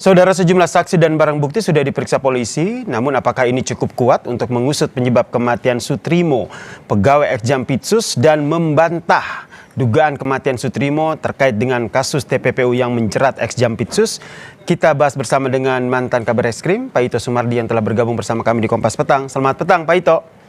Saudara, sejumlah saksi dan barang bukti sudah diperiksa polisi, namun apakah ini cukup kuat untuk mengusut penyebab kematian Sutrimo, pegawai Eksjampitsus, dan membantah dugaan kematian Sutrimo terkait dengan kasus TPPU yang menjerat Eksjampitsus? Kita bahas bersama dengan mantan Kabar Eskrim, Pak Ito Sumardi, yang telah bergabung bersama kami di Kompas Petang. Selamat petang, Pak Ito.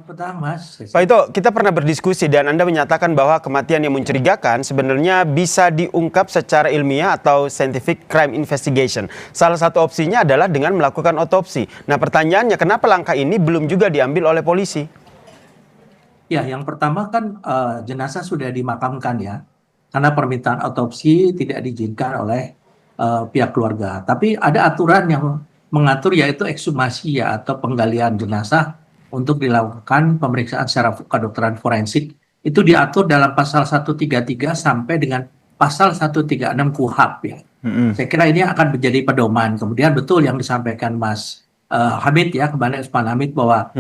Petang, Mas. Pak Ito, kita pernah berdiskusi dan Anda menyatakan bahwa kematian yang mencurigakan sebenarnya bisa diungkap secara ilmiah atau scientific crime investigation. Salah satu opsinya adalah dengan melakukan otopsi. Nah, pertanyaannya, kenapa langkah ini belum juga diambil oleh polisi? Ya, yang pertama kan jenazah sudah dimakamkan ya, karena permintaan otopsi tidak diizinkan oleh pihak keluarga. Tapi ada aturan yang mengatur, yaitu ekshumasi ya, atau penggalian jenazah untuk dilakukan pemeriksaan secara kedokteran forensik. Itu diatur dalam pasal 133 sampai dengan pasal 136 KUHP ya. Saya kira ini akan menjadi pedoman. Kemudian betul yang disampaikan Mas Hamid ya, kembali Usman Hamid, bahwa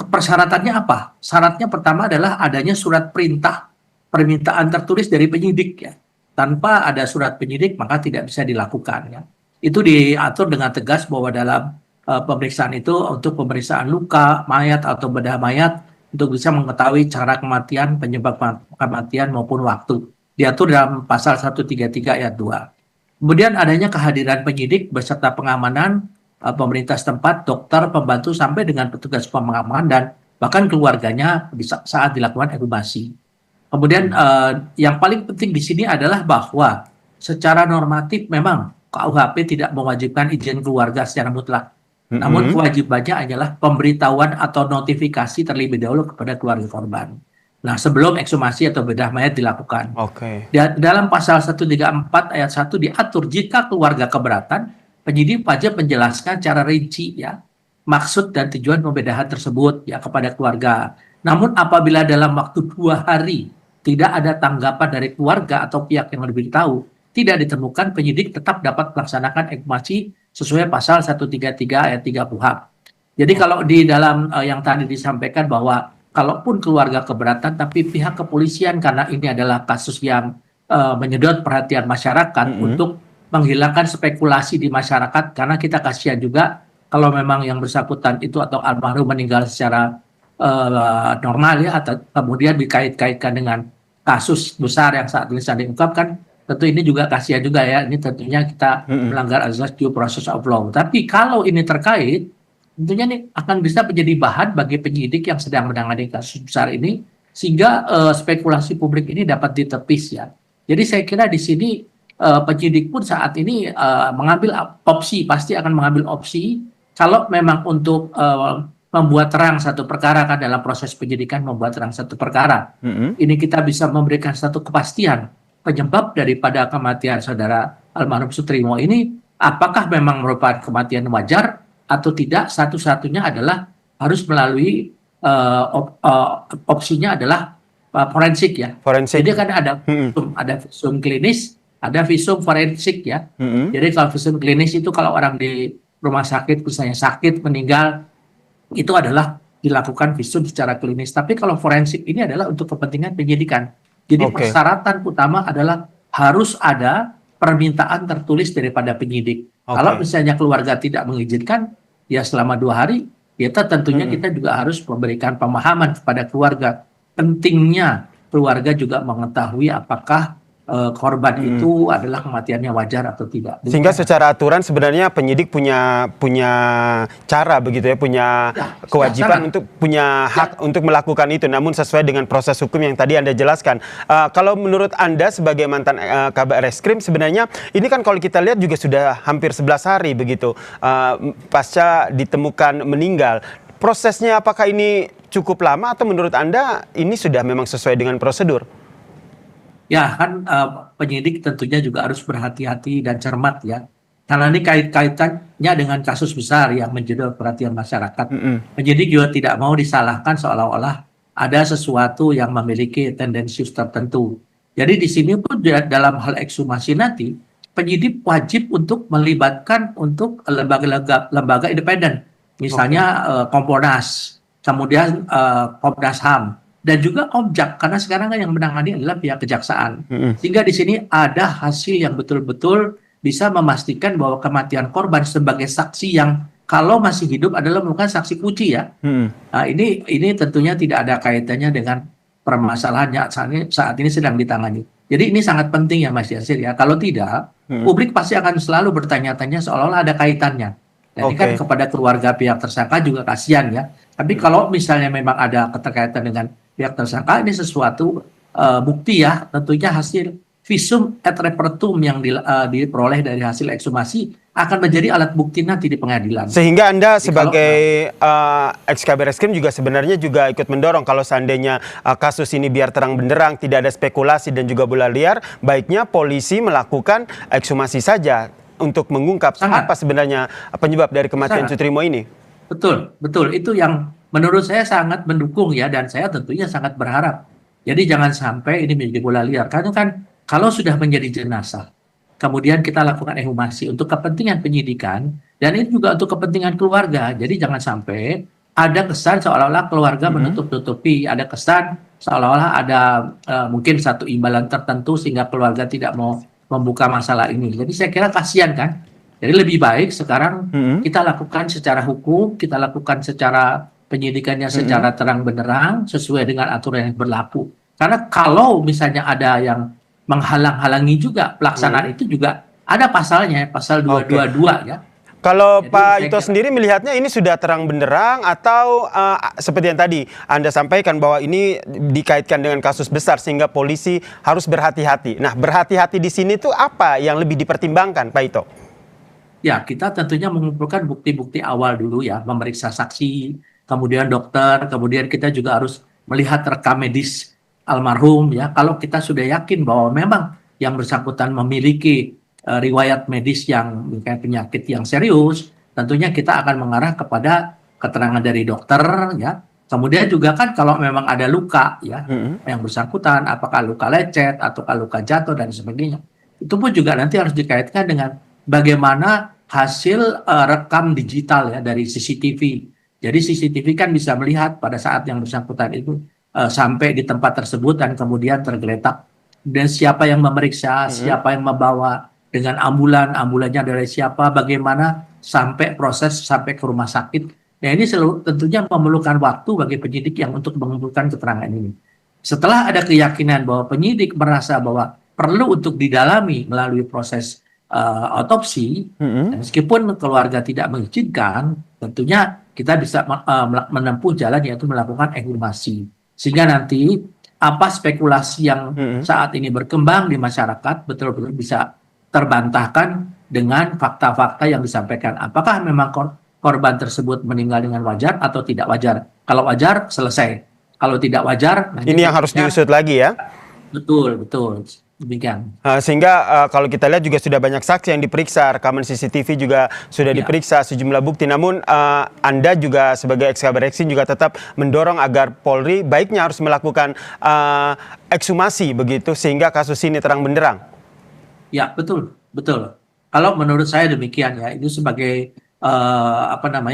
persyaratannya apa? Syaratnya pertama adalah adanya surat perintah permintaan tertulis dari penyidik ya. Tanpa ada surat penyidik maka tidak bisa dilakukan ya. Itu diatur dengan tegas bahwa dalam pemeriksaan itu untuk pemeriksaan luka, mayat atau bedah mayat untuk bisa mengetahui cara kematian, penyebab kematian maupun waktu. Diatur dalam pasal 133 ayat 2. Kemudian adanya kehadiran penyidik beserta pengamanan pemerintah setempat, dokter, pembantu sampai dengan petugas pemakaman dan bahkan keluarganya saat dilakukan ekshumasi. Kemudian yang paling penting di sini adalah bahwa secara normatif memang KUHP tidak mewajibkan izin keluarga secara mutlak. Namun kewajibannya adalah pemberitahuan atau notifikasi terlebih dahulu kepada keluarga korban. Nah, sebelum ekshumasi atau bedah mayat dilakukan. Dalam pasal 134 ayat 1 diatur jika keluarga keberatan, penyidik wajib menjelaskan secara rinci ya maksud dan tujuan pembedahan tersebut ya kepada keluarga. Namun apabila dalam waktu 2 hari tidak ada tanggapan dari keluarga atau pihak yang lebih tahu, tidak ditemukan, penyidik tetap dapat melaksanakan ekshumasi sesuai pasal 133 ayat 3 KUHP. Jadi kalau di dalam yang tadi disampaikan bahwa kalaupun keluarga keberatan tapi pihak kepolisian, karena ini adalah kasus yang menyedot perhatian masyarakat untuk menghilangkan spekulasi di masyarakat, karena kita kasihan juga kalau memang yang bersangkutan itu atau almarhum meninggal secara normal ya, atau kemudian dikait-kaitkan dengan kasus besar yang saat ini sedang diungkapkan. Tentu ini juga kasihan juga ya, ini tentunya kita melanggar azas due process of law. Tapi kalau ini terkait, tentunya ini akan bisa menjadi bahan bagi penyidik yang sedang menangani kasus besar ini, sehingga spekulasi publik ini dapat ditepis ya. Jadi saya kira di sini penyidik pun saat ini mengambil opsi, pasti akan mengambil opsi, kalau memang untuk membuat terang satu perkara, kan dalam proses penyidikan membuat terang satu perkara. Ini kita bisa memberikan satu kepastian penyebab daripada kematian saudara almarhum Sutrimo ini, apakah memang merupakan kematian wajar atau tidak. Satu-satunya adalah harus melalui opsinya adalah forensik ya. Jadi kan ada visum klinis, ada visum forensik ya. Jadi kalau visum klinis itu kalau orang di rumah sakit misalnya sakit meninggal, itu adalah dilakukan visum secara klinis. Tapi kalau forensik ini adalah untuk kepentingan penyidikan. Jadi persyaratan utama adalah harus ada permintaan tertulis daripada penyidik. Kalau misalnya keluarga tidak mengizinkan, ya selama 2 hari, kita tentunya kita juga harus memberikan pemahaman kepada keluarga. Pentingnya keluarga juga mengetahui apakah korban itu adalah kematiannya wajar atau tidak. Sehingga secara aturan sebenarnya penyidik punya cara begitu ya, punya kewajiban untuk punya hak untuk melakukan itu, namun sesuai dengan proses hukum yang tadi Anda jelaskan. Kalau menurut Anda sebagai mantan Kabar Eskrim, sebenarnya ini kan kalau kita lihat juga sudah hampir 11 hari begitu pasca ditemukan meninggal. Prosesnya apakah ini cukup lama atau menurut Anda ini sudah memang sesuai dengan prosedur? Ya kan penyidik tentunya juga harus berhati-hati dan cermat ya. Karena ini kait-kaitannya dengan kasus besar yang menjadi perhatian masyarakat. Penyidik juga tidak mau disalahkan seolah-olah ada sesuatu yang memiliki tendensius tertentu. Jadi di sini pun dalam hal ekshumasi nanti, penyidik wajib untuk melibatkan untuk lembaga independen. Misalnya Kompolnas, kemudian Komnas HAM, dan juga Komjak, karena sekarang kan yang menangani adalah pihak kejaksaan. Sehingga di sini ada hasil yang betul-betul bisa memastikan bahwa kematian korban sebagai saksi yang kalau masih hidup adalah merupakan saksi kunci ya. Nah, ini tentunya tidak ada kaitannya dengan permasalahannya saat ini sedang ditangani. Jadi ini sangat penting ya Mas Yasir ya. Kalau tidak, publik pasti akan selalu bertanya-tanya seolah-olah ada kaitannya. Dan ini kan Oke. kepada keluarga pihak tersangka juga kasihan ya. Tapi kalau misalnya memang ada keterkaitan dengan pihak tersangka, ini sesuatu bukti ya, tentunya hasil visum et repertum yang diperoleh dari hasil ekshumasi akan menjadi alat bukti nanti di pengadilan. Sehingga Anda Jadi kalau sebagai ex-Kabar Eskrim juga sebenarnya juga ikut mendorong kalau seandainya kasus ini biar terang benderang, tidak ada spekulasi dan juga bola liar, baiknya polisi melakukan ekshumasi saja untuk mengungkap sangat apa sebenarnya penyebab dari kematian sangat Sutrimo ini. betul, betul. Itu yang menurut saya sangat mendukung ya, dan saya tentunya sangat berharap. Jadi jangan sampai ini menjadi bola liar. Karena kan kalau sudah menjadi jenazah, kemudian kita lakukan ekshumasi untuk kepentingan penyidikan, dan ini juga untuk kepentingan keluarga. Jadi jangan sampai ada kesan seolah-olah keluarga menutup-tutupi, ada kesan seolah-olah ada mungkin satu imbalan tertentu sehingga keluarga tidak mau membuka masalah ini. Jadi saya kira kasihan kan. Jadi lebih baik sekarang kita lakukan secara hukum, kita lakukan secara penyidikannya secara terang benderang sesuai dengan aturan yang berlaku. Karena kalau misalnya ada yang menghalang-halangi juga pelaksanaan itu juga ada pasalnya, pasal 222 ya. Kalau Jadi Pak saya Ito kira sendiri melihatnya ini sudah terang benderang atau seperti yang tadi Anda sampaikan bahwa ini dikaitkan dengan kasus besar sehingga polisi harus berhati-hati. Nah, berhati-hati di sini tuh apa yang lebih dipertimbangkan, Pak Ito? ya kita tentunya mengumpulkan bukti-bukti awal dulu ya, memeriksa saksi, kemudian dokter, kemudian kita juga harus melihat rekam medis almarhum ya. Kalau kita sudah yakin bahwa memang yang bersangkutan memiliki riwayat medis yang kayak penyakit yang serius, tentunya kita akan mengarah kepada keterangan dari dokter ya. Kemudian juga kan kalau memang ada luka ya yang bersangkutan, apakah luka lecet ataukah luka jatuh dan sebagainya, itu pun juga nanti harus dikaitkan dengan bagaimana hasil rekam digital ya dari CCTV. Jadi CCTV kan bisa melihat pada saat yang bersangkutan itu sampai di tempat tersebut dan kemudian tergeletak. Dan siapa yang memeriksa, siapa yang membawa, dengan ambulannya dari siapa, bagaimana sampai proses sampai ke rumah sakit. Nah ini tentunya memerlukan waktu bagi penyidik yang untuk mengumpulkan keterangan ini. Setelah ada keyakinan bahwa penyidik merasa bahwa perlu untuk didalami melalui proses otopsi, meskipun keluarga tidak mengizinkan, tentunya kita bisa menempuh jalan yaitu melakukan ekshumasi. Sehingga nanti apa spekulasi yang saat ini berkembang di masyarakat betul-betul bisa terbantahkan dengan fakta-fakta yang disampaikan. Apakah memang korban tersebut meninggal dengan wajar atau tidak wajar? Kalau wajar, selesai. Kalau tidak wajar, Ini yang harus diusut lagi ya. betul. Demikian. Sehingga kalau kita lihat juga sudah banyak saksi yang diperiksa, rekaman CCTV juga sudah diperiksa, sejumlah bukti. Namun Anda juga sebagai ex-Kabar Eskrim juga tetap mendorong agar Polri baiknya harus melakukan ekshumasi begitu sehingga kasus ini terang benderang. Ya, betul. Kalau menurut saya demikian ya, itu sebagai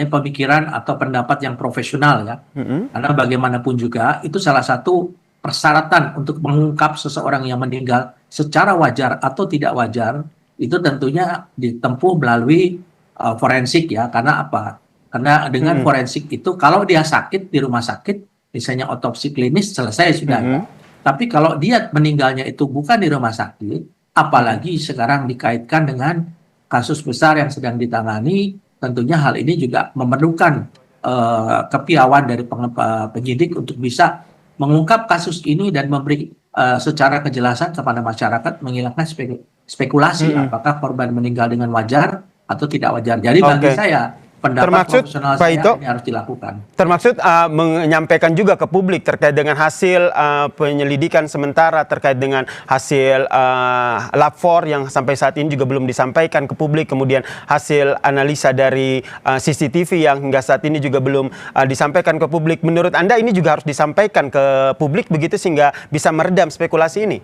pemikiran atau pendapat yang profesional ya. Karena bagaimanapun juga itu salah satu persyaratan untuk mengungkap seseorang yang meninggal secara wajar atau tidak wajar itu tentunya ditempuh melalui forensik ya. Karena apa? Karena dengan forensik itu kalau dia sakit di rumah sakit, misalnya otopsi klinis selesai sudah. Tapi kalau dia meninggalnya itu bukan di rumah sakit, apalagi sekarang dikaitkan dengan kasus besar yang sedang ditangani, tentunya hal ini juga memerlukan kepiawaian dari penyidik untuk bisa mengungkap kasus ini dan memberi secara kejelasan kepada masyarakat, menghilangkan spekulasi apakah korban meninggal dengan wajar atau tidak wajar. Jadi bagi saya pendapat profesional saya ini harus dilakukan. Termaksud menyampaikan juga ke publik terkait dengan hasil penyelidikan sementara terkait dengan hasil lab 4 yang sampai saat ini juga belum disampaikan ke publik, kemudian hasil analisa dari CCTV yang hingga saat ini juga belum disampaikan ke publik. Menurut Anda ini juga harus disampaikan ke publik begitu sehingga bisa meredam spekulasi ini?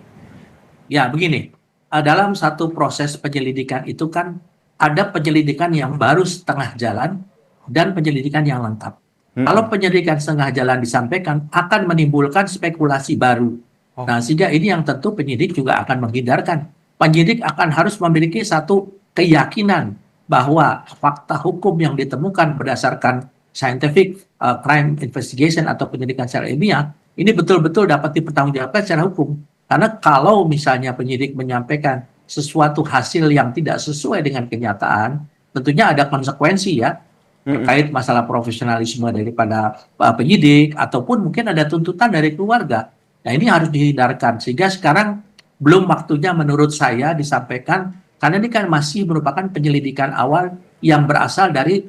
Ya, begini. Dalam satu proses penyelidikan itu kan ada penyelidikan yang baru setengah jalan dan penyelidikan yang lengkap. Kalau penyelidikan setengah jalan disampaikan akan menimbulkan spekulasi baru. Nah, sehingga ini yang tentu penyidik juga akan menghindarkan penyidik akan harus memiliki satu keyakinan bahwa fakta hukum yang ditemukan berdasarkan scientific crime investigation atau penyelidikan secara ilmiah ini betul-betul dapat dipertanggungjawabkan secara hukum. Karena kalau misalnya penyidik menyampaikan sesuatu hasil yang tidak sesuai dengan kenyataan, tentunya ada konsekuensi ya terkait masalah profesionalisme daripada penyidik ataupun mungkin ada tuntutan dari keluarga. Nah, ini harus dihindarkan sehingga sekarang belum waktunya menurut saya disampaikan karena ini kan masih merupakan penyelidikan awal yang berasal dari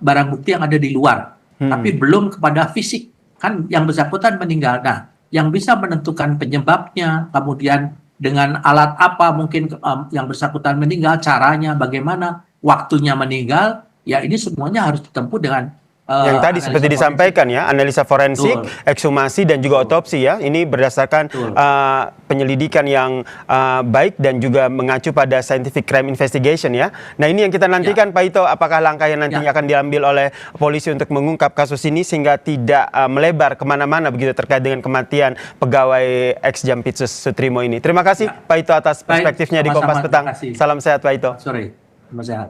barang bukti yang ada di luar, tapi belum kepada fisik. Kan yang bersangkutan meninggal. Nah, yang bisa menentukan penyebabnya, kemudian dengan alat apa mungkin yang bersangkutan meninggal, caranya bagaimana, waktunya meninggal, ya ini semuanya harus ditempuh dengan yang tadi seperti disampaikan ya, analisa forensik, ekshumasi dan juga otopsi ya. Ini berdasarkan penyelidikan yang baik dan juga mengacu pada scientific crime investigation ya. Nah, ini yang kita nantikan Pak Ito, apakah langkah yang nantinya akan diambil oleh polisi untuk mengungkap kasus ini sehingga tidak melebar kemana-mana begitu terkait dengan kematian pegawai ex Jampitsus Sutrimo ini. Terima kasih Pak Ito atas perspektifnya di Kompas Petang. Salam sehat Pak Ito. Sorry, salam sehat.